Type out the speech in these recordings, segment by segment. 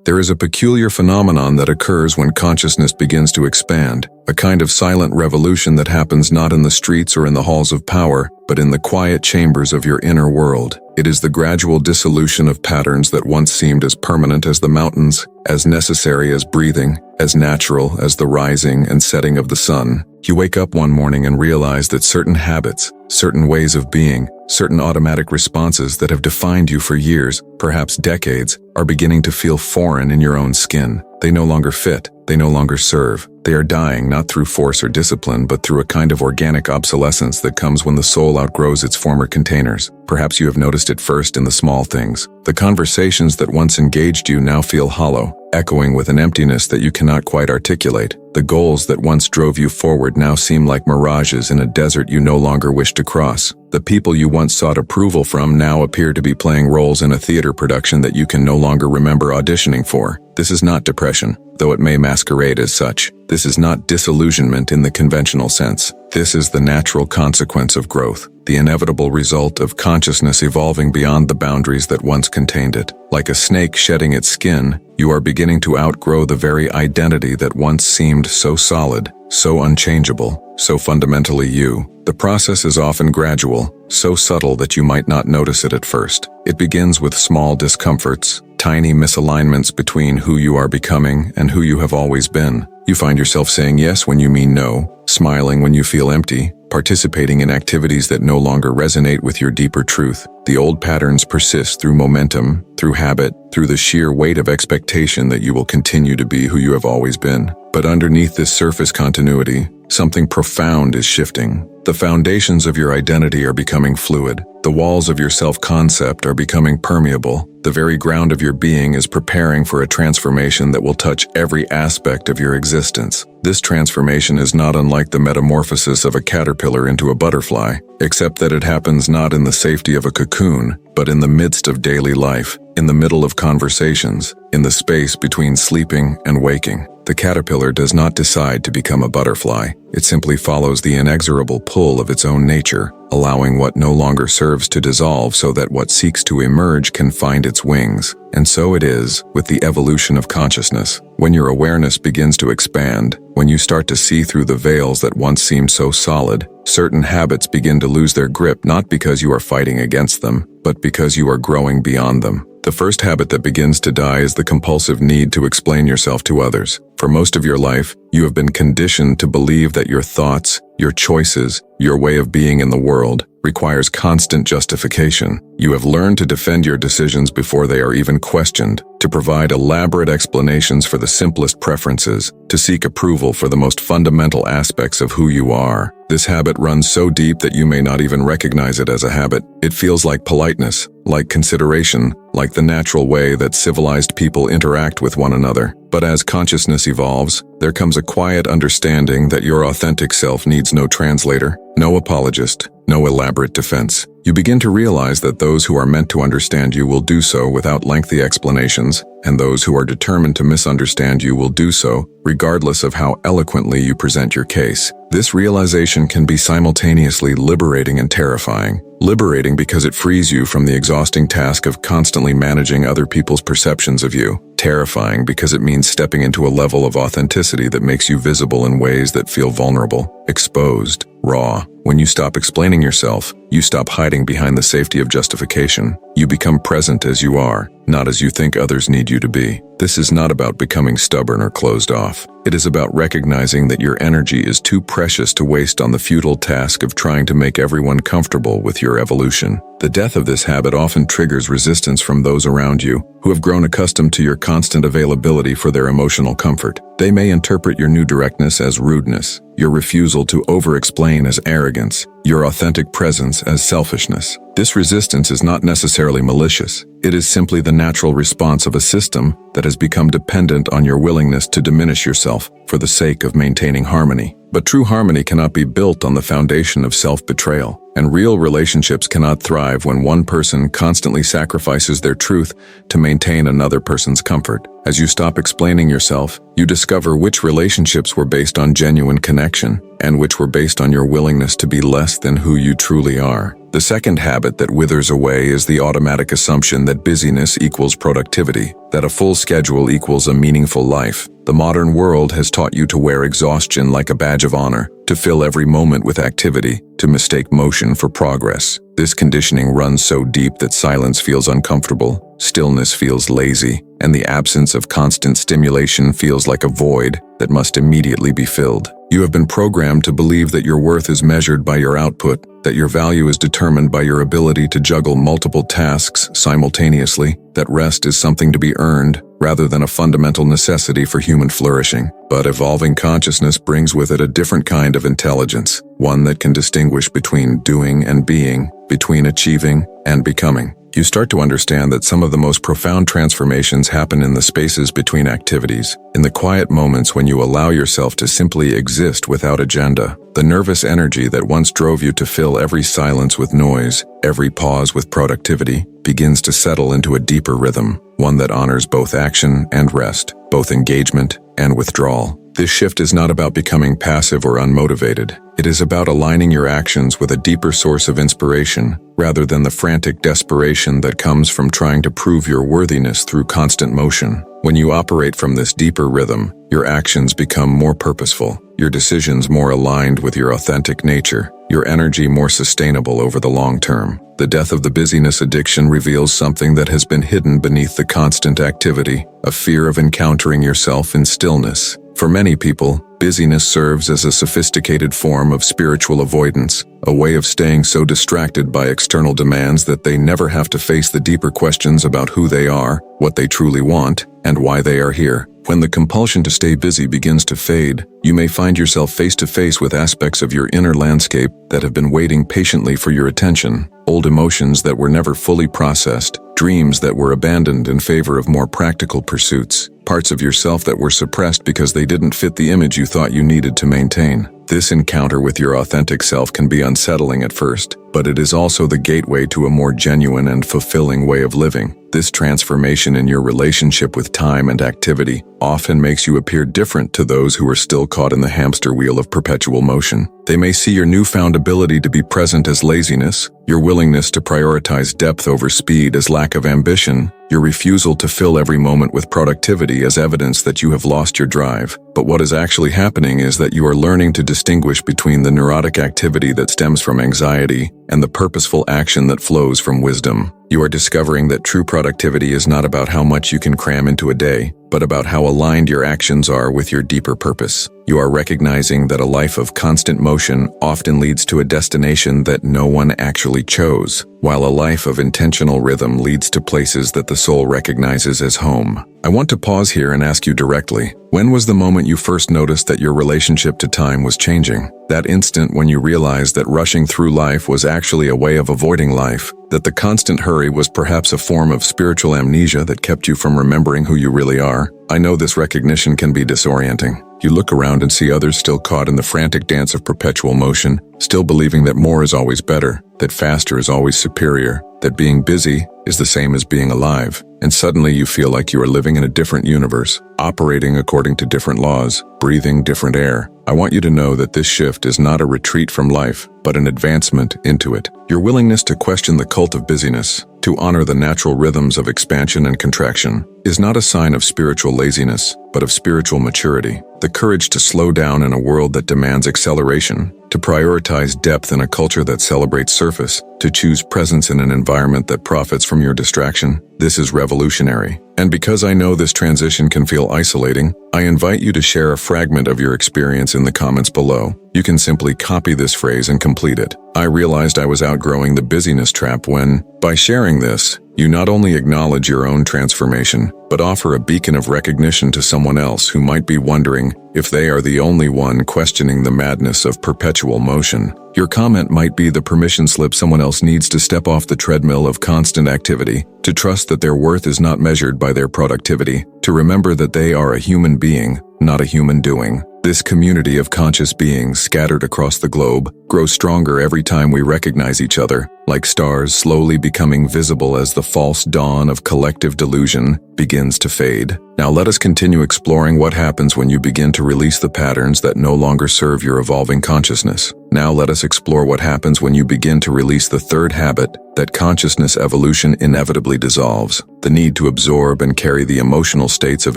There is a peculiar phenomenon that occurs when consciousness begins to expand, a kind of silent revolution that happens not in the streets or in the halls of power, but in the quiet chambers of your inner world. It is the gradual dissolution of patterns that once seemed as permanent as the mountains, as necessary as breathing, as natural as the rising and setting of the sun. You wake up one morning and realize that certain habits, certain ways of being, certain automatic responses that have defined you for years, perhaps decades, are beginning to feel foreign in your own skin. They no longer fit, they no longer serve. They are dying not through force or discipline, but through a kind of organic obsolescence that comes when the soul outgrows its former containers. Perhaps you have noticed it first in the small things. The conversations that once engaged you now feel hollow, echoing with an emptiness that you cannot quite articulate. The goals that once drove you forward now seem like mirages in a desert you no longer wish to cross. The people you once sought approval from now appear to be playing roles in a theater production that you can no longer remember auditioning for. This is not depression, though it may masquerade as such. This is not disillusionment in the conventional sense. This is the natural consequence of growth, the inevitable result of consciousness evolving beyond the boundaries that once contained it. Like a snake shedding its skin, you are beginning to outgrow the very identity that once seemed so solid, so unchangeable, so fundamentally you. The process is often gradual, so subtle that you might not notice it at first. It begins with small discomforts, tiny misalignments between who you are becoming and who you have always been. You find yourself saying yes when you mean no, smiling when you feel empty, participating in activities that no longer resonate with your deeper truth. The old patterns persist through momentum, through habit, through the sheer weight of expectation that you will continue to be who you have always been. But underneath this surface continuity, something profound is shifting. The foundations of your identity are becoming fluid. The walls of your self-concept are becoming permeable. The very ground of your being is preparing for a transformation that will touch every aspect of your existence. This transformation is not unlike the metamorphosis of a caterpillar into a butterfly, except that it happens not in the safety of a cocoon, but in the midst of daily life, in the middle of conversations, in the space between sleeping and waking. The caterpillar does not decide to become a butterfly. It simply follows the inexorable pull of its own nature, allowing what no longer serves to dissolve so that what seeks to emerge can find its wings. And so it is with the evolution of consciousness. When your awareness begins to expand, when you start to see through the veils that once seemed so solid, certain habits begin to lose their grip not because you are fighting against them, but because you are growing beyond them. The first habit that begins to die is the compulsive need to explain yourself to others. For most of your life, you have been conditioned to believe that your thoughts, your choices, your way of being in the world requires constant justification. You have learned to defend your decisions before they are even questioned, to provide elaborate explanations for the simplest preferences, to seek approval for the most fundamental aspects of who you are. This habit runs so deep that you may not even recognize it as a habit. It feels like politeness, like consideration, like the natural way that civilized people interact with one another. But as consciousness evolves, there comes a quiet understanding that your authentic self needs no translator, no apologist, no elaborate defense. You begin to realize that those who are meant to understand you will do so without lengthy explanations, and those who are determined to misunderstand you will do so, regardless of how eloquently you present your case. This realization can be simultaneously liberating and terrifying. Liberating because it frees you from the exhausting task of constantly managing other people's perceptions of you. Terrifying because it means stepping into a level of authenticity that makes you visible in ways that feel vulnerable, exposed, raw. When you stop explaining yourself, you stop hiding behind the safety of justification. You become present as you are, not as you think others need you to be. This is not about becoming stubborn or closed off. It is about recognizing that your energy is too precious to waste on the futile task of trying to make everyone comfortable with your evolution. The death of this habit often triggers resistance from those around you, who have grown accustomed to your constant availability for their emotional comfort. They may interpret your new directness as rudeness, your refusal to over-explain as arrogance, your authentic presence as selfishness. This resistance is not necessarily malicious. It is simply the natural response of a system that has become dependent on your willingness to diminish yourself for the sake of maintaining harmony. But true harmony cannot be built on the foundation of self-betrayal, and real relationships cannot thrive when one person constantly sacrifices their truth to maintain another person's comfort. As you stop explaining yourself, you discover which relationships were based on genuine connection and which were based on your willingness to be less than who you truly are. The second habit that withers away is the automatic assumption that busyness equals productivity, that a full schedule equals a meaningful life. The modern world has taught you to wear exhaustion like a badge of honor, to fill every moment with activity, to mistake motion for progress. This conditioning runs so deep that silence feels uncomfortable, stillness feels lazy, and the absence of constant stimulation feels like a void that must immediately be filled. You have been programmed to believe that your worth is measured by your output, that your value is determined by your ability to juggle multiple tasks simultaneously, that rest is something to be earned rather than a fundamental necessity for human flourishing. But evolving consciousness brings with it a different kind of intelligence, one that can distinguish between doing and being, between achieving and becoming. You start to understand that some of the most profound transformations happen in the spaces between activities, in the quiet moments when you allow yourself to simply exist without agenda. The nervous energy that once drove you to fill every silence with noise, every pause with productivity, begins to settle into a deeper rhythm, one that honors both action and rest, both engagement and withdrawal. This shift is not about becoming passive or unmotivated. It is about aligning your actions with a deeper source of inspiration, rather than the frantic desperation that comes from trying to prove your worthiness through constant motion. When you operate from this deeper rhythm, your actions become more purposeful, your decisions more aligned with your authentic nature, your energy more sustainable over the long term. The death of the busyness addiction reveals something that has been hidden beneath the constant activity, a fear of encountering yourself in stillness. For many people, busyness serves as a sophisticated form of spiritual avoidance, a way of staying so distracted by external demands that they never have to face the deeper questions about who they are, what they truly want, and why they are here. When the compulsion to stay busy begins to fade, you may find yourself face to face with aspects of your inner landscape that have been waiting patiently for your attention. Old emotions that were never fully processed, dreams that were abandoned in favor of more practical pursuits, parts of yourself that were suppressed because they didn't fit the image you thought you needed to maintain. This encounter with your authentic self can be unsettling at first, but it is also the gateway to a more genuine and fulfilling way of living. This transformation in your relationship with time and activity often makes you appear different to those who are still caught in the hamster wheel of perpetual motion. They may see your newfound ability to be present as laziness, your willingness to prioritize depth over speed as lack of ambition, your refusal to fill every moment with productivity as evidence that you have lost your drive. But what is actually happening is that you are learning to distinguish between the neurotic activity that stems from anxiety and the purposeful action that flows from wisdom. You are discovering that true productivity is not about how much you can cram into a day, but about how aligned your actions are with your deeper purpose. You are recognizing that a life of constant motion often leads to a destination that no one actually chose, while a life of intentional rhythm leads to places that the soul recognizes as home. I want to pause here and ask you directly, when was the moment you first noticed that your relationship to time was changing? That instant when you realized that rushing through life was actually a way of avoiding life, that the constant hurry was perhaps a form of spiritual amnesia that kept you from remembering who you really are? I know this recognition can be disorienting. You look around and see others still caught in the frantic dance of perpetual motion, still believing that more is always better, that faster is always superior, that being busy is the same as being alive. And suddenly you feel like you are living in a different universe, operating according to different laws, breathing different air. I want you to know that this shift is not a retreat from life, but an advancement into it. Your willingness to question the cult of busyness, to honor the natural rhythms of expansion and contraction, is not a sign of spiritual laziness, but of spiritual maturity. The courage to slow down in a world that demands acceleration, to prioritize depth in a culture that celebrates surface, to choose presence in an environment that profits from your distraction. This is revolutionary. And because I know this transition can feel isolating, I invite you to share a fragment of your experience in the comments below. You can simply copy this phrase and complete it. I realized I was outgrowing the busyness trap when, by sharing this, you not only acknowledge your own transformation, but offer a beacon of recognition to someone else who might be wondering if they are the only one questioning the madness of perpetual motion. Your comment might be the permission slip someone else needs to step off the treadmill of constant activity, to trust that their worth is not measured by their productivity, to remember that they are a human being, not a human doing. This community of conscious beings scattered across the globe grows stronger every time we recognize each other, like stars slowly becoming visible as the false dawn of collective delusion begins to fade. Now let us continue exploring what happens when you begin to release the patterns that no longer serve your evolving consciousness. Now let us explore what happens when you begin to release the third habit that consciousness evolution inevitably dissolves: the need to absorb and carry the emotional states of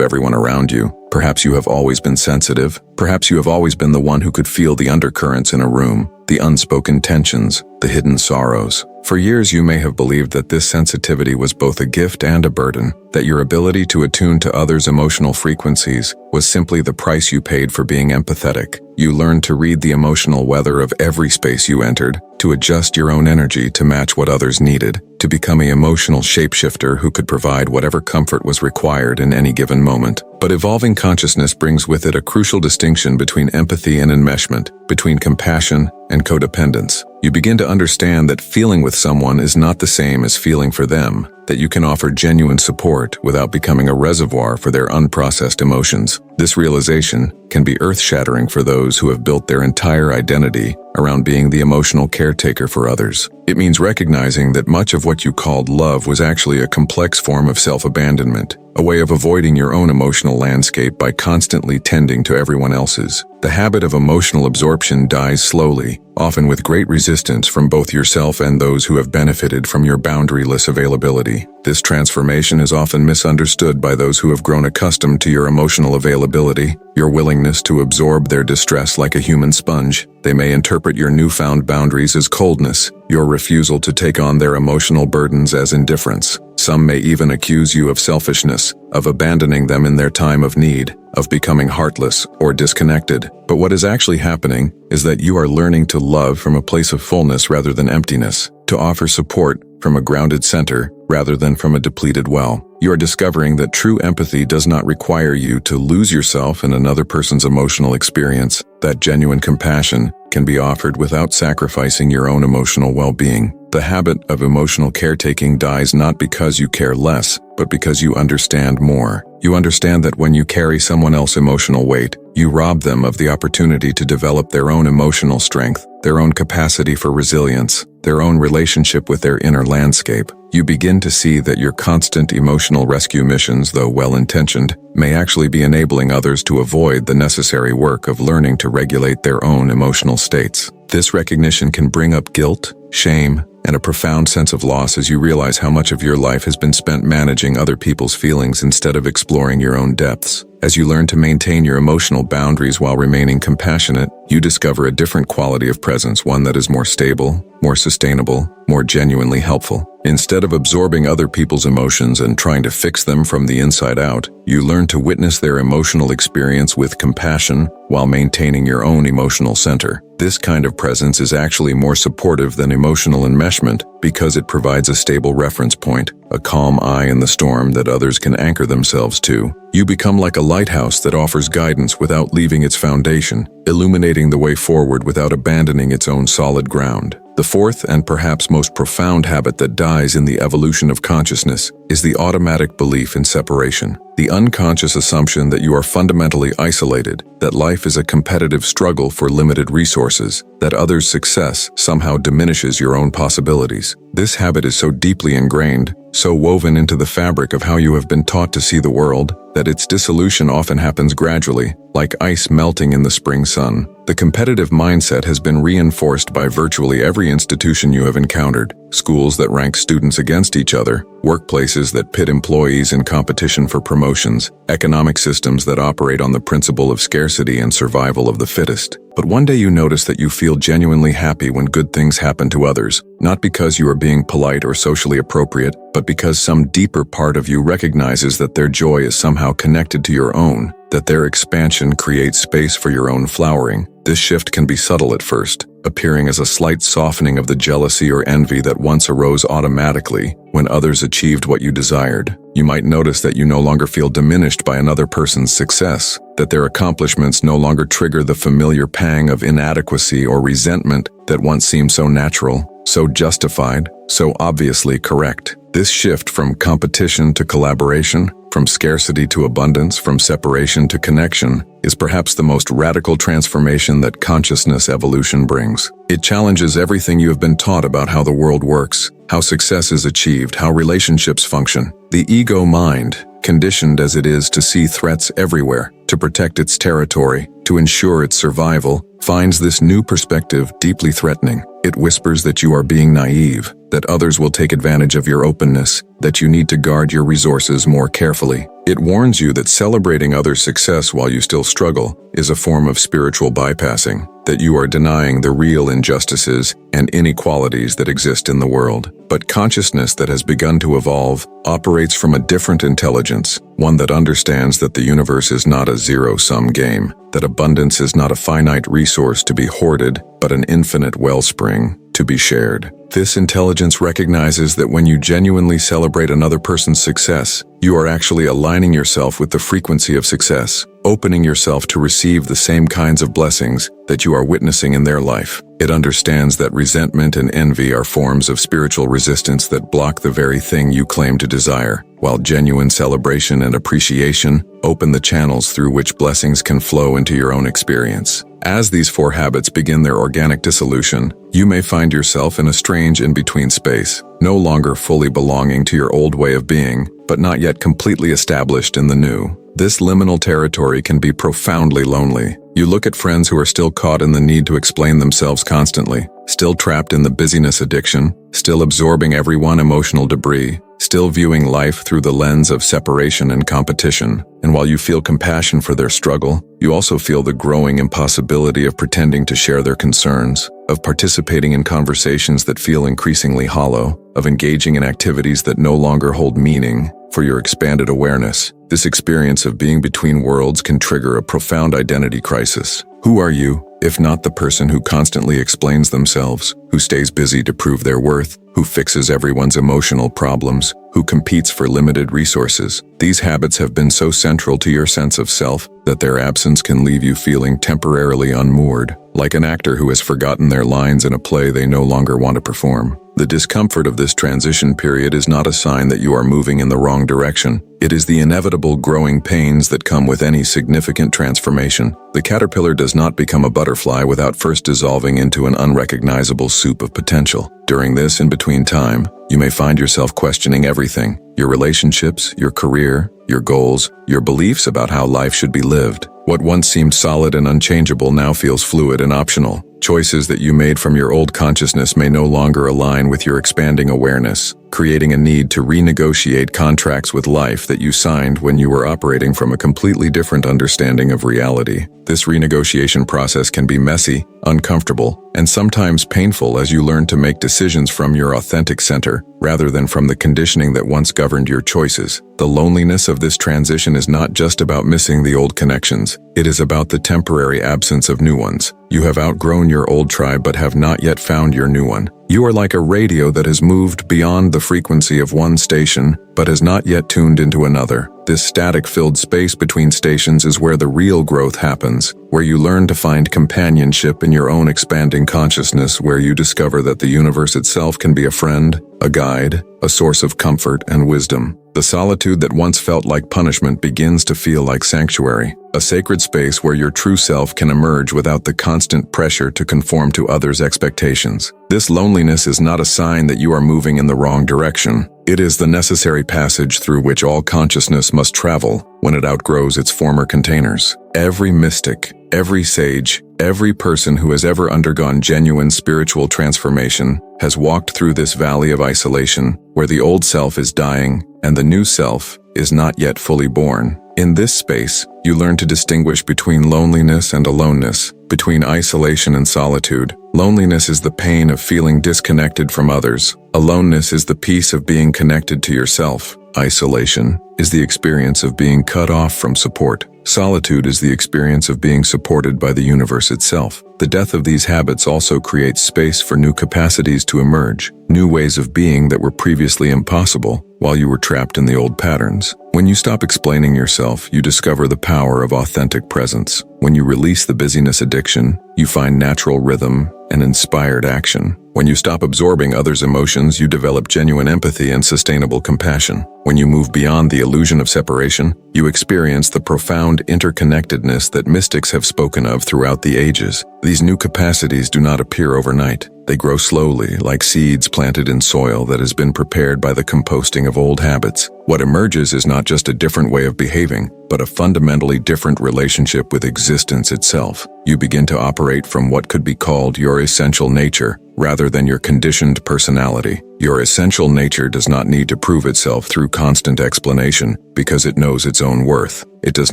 everyone around you. Perhaps you have always been sensitive. Perhaps you have always been the one who could feel the undercurrents in a room, the unspoken tensions, the hidden sorrows. For years you may have believed that this sensitivity was both a gift and a burden, that your ability to attune to others' emotional frequencies was simply the price you paid for being empathetic. You learned to read the emotional weather of every space you entered, to adjust your own energy to match what others needed, to become an emotional shapeshifter who could provide whatever comfort was required in any given moment. But evolving consciousness brings with it a crucial distinction between empathy and enmeshment, between compassion and codependence. You begin to understand that feeling with someone is not the same as feeling for them, that you can offer genuine support without becoming a reservoir for their unprocessed emotions. This realization can be earth-shattering for those who have built their entire identity around being the emotional caretaker for others. It means recognizing that much of what you called love was actually a complex form of self-abandonment, a way of avoiding your own emotional landscape by constantly tending to everyone else's. The habit of emotional absorption dies slowly, often with great resistance from both yourself and those who have benefited from your boundaryless availability. This transformation is often misunderstood by those who have grown accustomed to your emotional availability, your willingness to absorb their distress like a human sponge. They may interpret your newfound boundaries as coldness, your refusal to take on their emotional burdens as indifference. Some may even accuse you of selfishness, of abandoning them in their time of need, of becoming heartless or disconnected. But what is actually happening is that you are learning to love from a place of fullness rather than emptiness, to offer support from a grounded center rather than from a depleted well. You are discovering that true empathy does not require you to lose yourself in another person's emotional experience, that genuine compassion can be offered without sacrificing your own emotional well-being. The habit of emotional caretaking dies not because you care less, but because you understand more. You understand that when you carry someone else's emotional weight, you rob them of the opportunity to develop their own emotional strength, their own capacity for resilience, their own relationship with their inner landscape. You begin to see that your constant emotional rescue missions, though well-intentioned, may actually be enabling others to avoid the necessary work of learning to regulate their own emotional states. This recognition can bring up guilt, shame, and a profound sense of loss as you realize how much of your life has been spent managing other people's feelings instead of exploring your own depths. As you learn to maintain your emotional boundaries while remaining compassionate, you discover a different quality of presence, one that is more stable, more sustainable, more genuinely helpful. Instead of absorbing other people's emotions and trying to fix them from the inside out, you learn to witness their emotional experience with compassion while maintaining your own emotional center. This kind of presence is actually more supportive than emotional enmeshment because it provides a stable reference point, a calm eye in the storm that others can anchor themselves to. You become like a lighthouse that offers guidance without leaving its foundation, illuminating the way forward without abandoning its own solid ground. The fourth and perhaps most profound habit that dies in the evolution of consciousness is the automatic belief in separation. The unconscious assumption that you are fundamentally isolated, that life is a competitive struggle for limited resources, that others' success somehow diminishes your own possibilities. This habit is so deeply ingrained, so woven into the fabric of how you have been taught to see the world, that its dissolution often happens gradually, like ice melting in the spring sun. The competitive mindset has been reinforced by virtually every institution you have encountered: schools that rank students against each other, workplaces that pit employees in competition for promotions, economic systems that operate on the principle of scarcity and survival of the fittest. But one day you notice that you feel genuinely happy when good things happen to others, not because you are being polite or socially appropriate, but because some deeper part of you recognizes that their joy is somehow connected to your own, that their expansion creates space for your own flowering. This shift can be subtle at first, appearing as a slight softening of the jealousy or envy that once arose automatically when others achieved what you desired. You might notice that you no longer feel diminished by another person's success, that their accomplishments no longer trigger the familiar pang of inadequacy or resentment that once seemed so natural, so justified, so obviously correct. This shift from competition to collaboration, from scarcity to abundance, from separation to connection, is perhaps the most radical transformation that consciousness evolution brings. It challenges everything you have been taught about how the world works, how success is achieved, how relationships function. The ego mind, conditioned as it is to see threats everywhere, to protect its territory, to ensure its survival, finds this new perspective deeply threatening. It whispers that you are being naive, that others will take advantage of your openness, that you need to guard your resources more carefully. It warns you that celebrating others' success while you still struggle is a form of spiritual bypassing, that you are denying the real injustices and inequalities that exist in the world. But consciousness that has begun to evolve operates from a different intelligence, one that understands that the universe is not a zero-sum game, that abundance is not a finite resource to be hoarded, but an infinite wellspring to be shared. This intelligence recognizes that when you genuinely celebrate another person's success, you are actually aligning yourself with the frequency of success, opening yourself to receive the same kinds of blessings that you are witnessing in their life. It understands that resentment and envy are forms of spiritual resistance that block the very thing you claim to desire, while genuine celebration and appreciation open the channels through which blessings can flow into your own experience. As these four habits begin their organic dissolution, you may find yourself in a strange in-between space, no longer fully belonging to your old way of being, but not yet completely established in the new. This liminal territory can be profoundly lonely. You look at friends who are still caught in the need to explain themselves constantly, still trapped in the busyness addiction, still absorbing everyone emotional debris, still viewing life through the lens of separation and competition. And while you feel compassion for their struggle, you also feel the growing impossibility of pretending to share their concerns, of participating in conversations that feel increasingly hollow, of engaging in activities that no longer hold meaning for your expanded awareness. This experience of being between worlds can trigger a profound identity crisis. Who are you, if not the person who constantly explains themselves, who stays busy to prove their worth, who fixes everyone's emotional problems, who competes for limited resources? These habits have been so central to your sense of self that their absence can leave you feeling temporarily unmoored, like an actor who has forgotten their lines in a play they no longer want to perform. The discomfort of this transition period is not a sign that you are moving in the wrong direction. It is the inevitable growing pains that come with any significant transformation. The caterpillar does not become a butterfly without first dissolving into an unrecognizable soup of potential. During this in-between time, you may find yourself questioning everything: your relationships, your career, your goals, your beliefs about how life should be lived. What once seemed solid and unchangeable now feels fluid and optional. Choices that you made from your old consciousness may no longer align with your expanding awareness, creating a need to renegotiate contracts with life that you signed when you were operating from a completely different understanding of reality. This renegotiation process can be messy, uncomfortable, and sometimes painful as you learn to make decisions from your authentic center, rather than from the conditioning that once governed your choices. The loneliness of this transition is not just about missing the old connections. It is about the temporary absence of new ones. You have outgrown your old tribe but have not yet found your new one. You are like a radio that has moved beyond the frequency of one station but has not yet tuned into another. This static-filled space between stations is where the real growth happens, where you learn to find companionship in your own expanding consciousness, where you discover that the universe itself can be a friend, a guide, a source of comfort and wisdom. The solitude that once felt like punishment begins to feel like sanctuary, a sacred space where your true self can emerge without the constant pressure to conform to others' expectations. This loneliness is not a sign that you are moving in the wrong direction. It is the necessary passage through which all consciousness must travel when it outgrows its former containers. Every mystic, every sage, every person who has ever undergone genuine spiritual transformation has walked through this valley of isolation, where the old self is dying and the new self is not yet fully born. In this space, you learn to distinguish between loneliness and aloneness, between isolation and solitude. Loneliness is the pain of feeling disconnected from others. Aloneness is the peace of being connected to yourself. Isolation is the experience of being cut off from support. Solitude is the experience of being supported by the universe itself. The death of these habits also creates space for new capacities to emerge, new ways of being that were previously impossible while you were trapped in the old patterns. When you stop explaining yourself, you discover the power of authentic presence. When you release the busyness addiction, you find natural rhythm and inspired action. When you stop absorbing others' emotions, you develop genuine empathy and sustainable compassion. When you move beyond the illusion of separation, you experience the profound interconnectedness that mystics have spoken of throughout the ages. These new capacities do not appear overnight. They grow slowly, like seeds planted in soil that has been prepared by the composting of old habits. What emerges is not just a different way of behaving, but a fundamentally different relationship with existence itself. You begin to operate from what could be called your essential nature, rather than your conditioned personality. Your essential nature does not need to prove itself through constant explanation because it knows its own worth. It does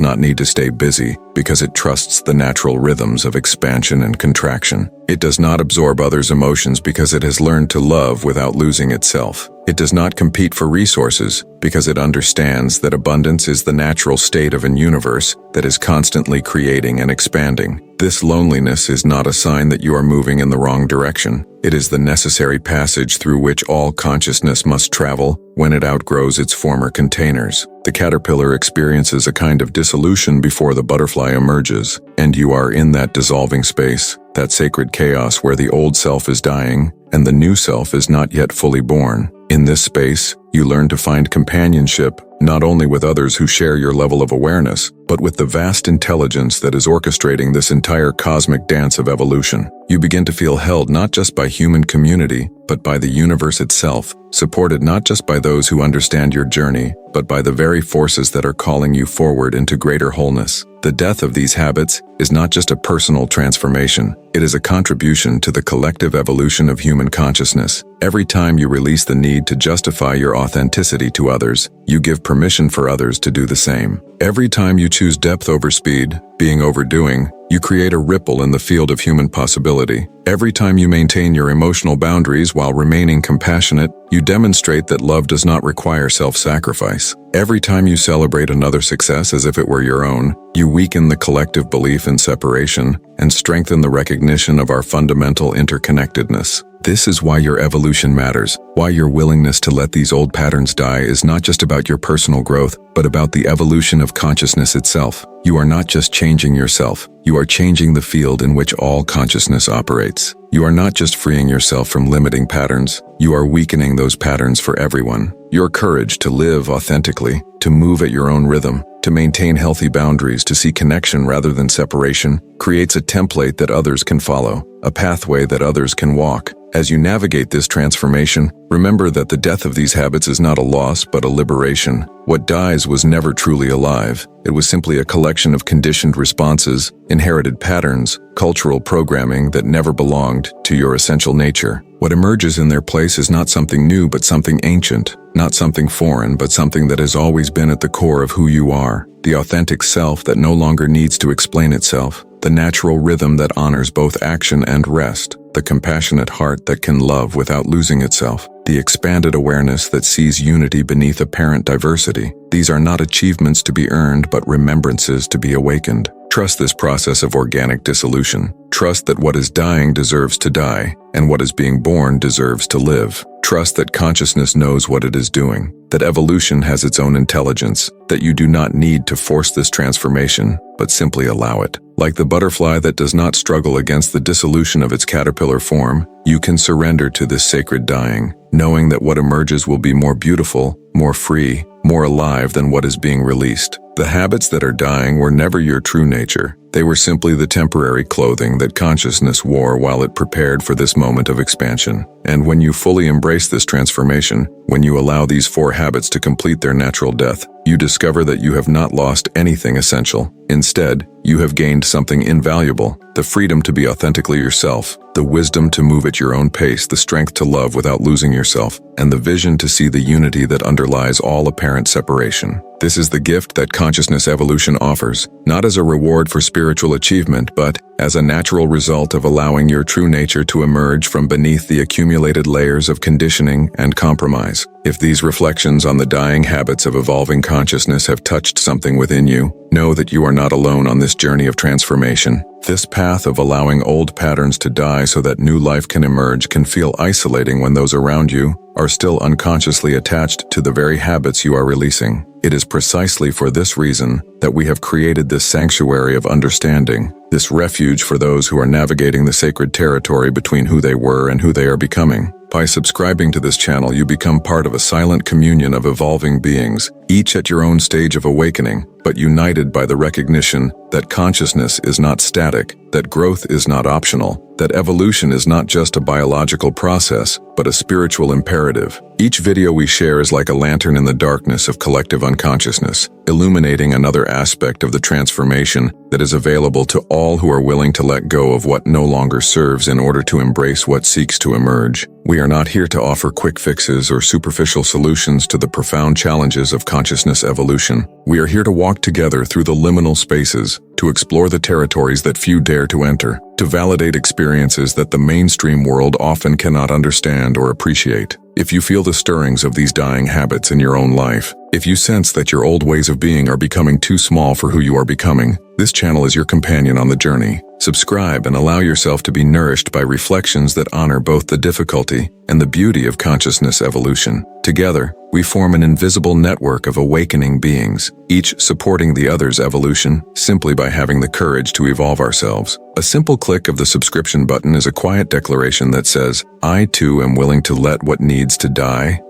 not need to stay busy because it trusts the natural rhythms of expansion and contraction. It does not absorb others' emotions because it has learned to love without losing itself. It does not compete for resources because it understands that abundance is the natural state of an universe that is constantly creating and expanding. This loneliness is not a sign that you are moving in the wrong direction. It is the necessary passage through which all consciousness must travel when it outgrows its former containers. The caterpillar experiences a kind of dissolution before the butterfly emerges, and you are in that dissolving space, that sacred chaos where the old self is dying and the new self is not yet fully born. In this space, you learn to find companionship not only with others who share your level of awareness, but with the vast intelligence that is orchestrating this entire cosmic dance of evolution. You begin to feel held not just by human community, but by the universe itself, supported not just by those who understand your journey, but by the very forces that are calling you forward into greater wholeness. The death of these habits is not just a personal transformation, it is a contribution to the collective evolution of human consciousness. Every time you release the need to justify your authenticity to others, you give permission for others to do the same. Every time you choose depth over speed, being over doing, you create a ripple in the field of human possibility. Every time you maintain your emotional boundaries while remaining compassionate, you demonstrate that love does not require self-sacrifice. Every time you celebrate another success as if it were your own, you weaken the collective belief in separation and strengthen the recognition of our fundamental interconnectedness. This is why your evolution matters, why your willingness to let these old patterns die is not just about your personal growth, but about the evolution of consciousness itself. You are not just changing yourself, you are changing the field in which all consciousness operates. You are not just freeing yourself from limiting patterns, you are weakening those patterns for everyone. Your courage to live authentically, to move at your own rhythm, to maintain healthy boundaries, to see connection rather than separation, creates a template that others can follow, a pathway that others can walk. As you navigate this transformation, remember that the death of these habits is not a loss but a liberation. What dies was never truly alive. It was simply a collection of conditioned responses, inherited patterns, cultural programming that never belonged to your essential nature. What emerges in their place is not something new but something ancient, not something foreign but something that has always been at the core of who you are, the authentic self that no longer needs to explain itself, the natural rhythm that honors both action and rest, the compassionate heart that can love without losing itself, the expanded awareness that sees unity beneath apparent diversity. These are not achievements to be earned but remembrances to be awakened. Trust this process of organic dissolution. Trust that what is dying deserves to die, and what is being born deserves to live. Trust that consciousness knows what it is doing, that evolution has its own intelligence, that you do not need to force this transformation, but simply allow it. Like the butterfly that does not struggle against the dissolution of its caterpillar form, you can surrender to this sacred dying, knowing that what emerges will be more beautiful, more free, more alive than what is being released. The habits that are dying were never your true nature. They were simply the temporary clothing that consciousness wore while it prepared for this moment of expansion. And when you fully embrace this transformation, when you allow these 4 habits to complete their natural death, you discover that you have not lost anything essential. Instead, you have gained something invaluable: the freedom to be authentically yourself, the wisdom to move at your own pace, the strength to love without losing yourself, and the vision to see the unity that underlies all apparent separation. This is the gift that consciousness evolution offers, not as a reward for spiritual achievement, but as a natural result of allowing your true nature to emerge from beneath the accumulated layers of conditioning and compromise. If these reflections on the dying habits of evolving consciousness have touched something within you, know that you are not alone on this journey of transformation. This path of allowing old patterns to die so that new life can emerge can feel isolating when those around you are still unconsciously attached to the very habits you are releasing. It is precisely for this reason that we have created this sanctuary of understanding, this refuge for those who are navigating the sacred territory between who they were and who they are becoming. By subscribing to this channel, you become part of a silent communion of evolving beings, each at your own stage of awakening, but united by the recognition that consciousness is not static, that growth is not optional, that evolution is not just a biological process, but a spiritual imperative. Each video we share is like a lantern in the darkness of collective unconsciousness, illuminating another aspect of the transformation that is available to all who are willing to let go of what no longer serves in order to embrace what seeks to emerge. We are not here to offer quick fixes or superficial solutions to the profound challenges of consciousness evolution. We are here to walk together through the liminal spaces, to explore the territories that few dare to enter, to validate experiences that the mainstream world often cannot understand or appreciate. If you feel the stirrings of these dying habits in your own life, if you sense that your old ways of being are becoming too small for who you are becoming, this channel is your companion on the journey. Subscribe and allow yourself to be nourished by reflections that honor both the difficulty and the beauty of consciousness evolution. Together, we form an invisible network of awakening beings, each supporting the other's evolution simply by having the courage to evolve ourselves. A simple click of the subscription button is a quiet declaration that says, I too am willing to let what needs to die,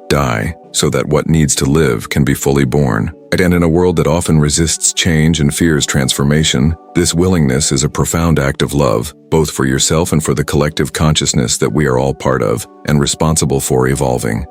so that what needs to live can be fully born. And in a world that often resists change and fears transformation, this willingness is a profound act of love, both for yourself and for the collective consciousness that we are all part of and responsible for evolving.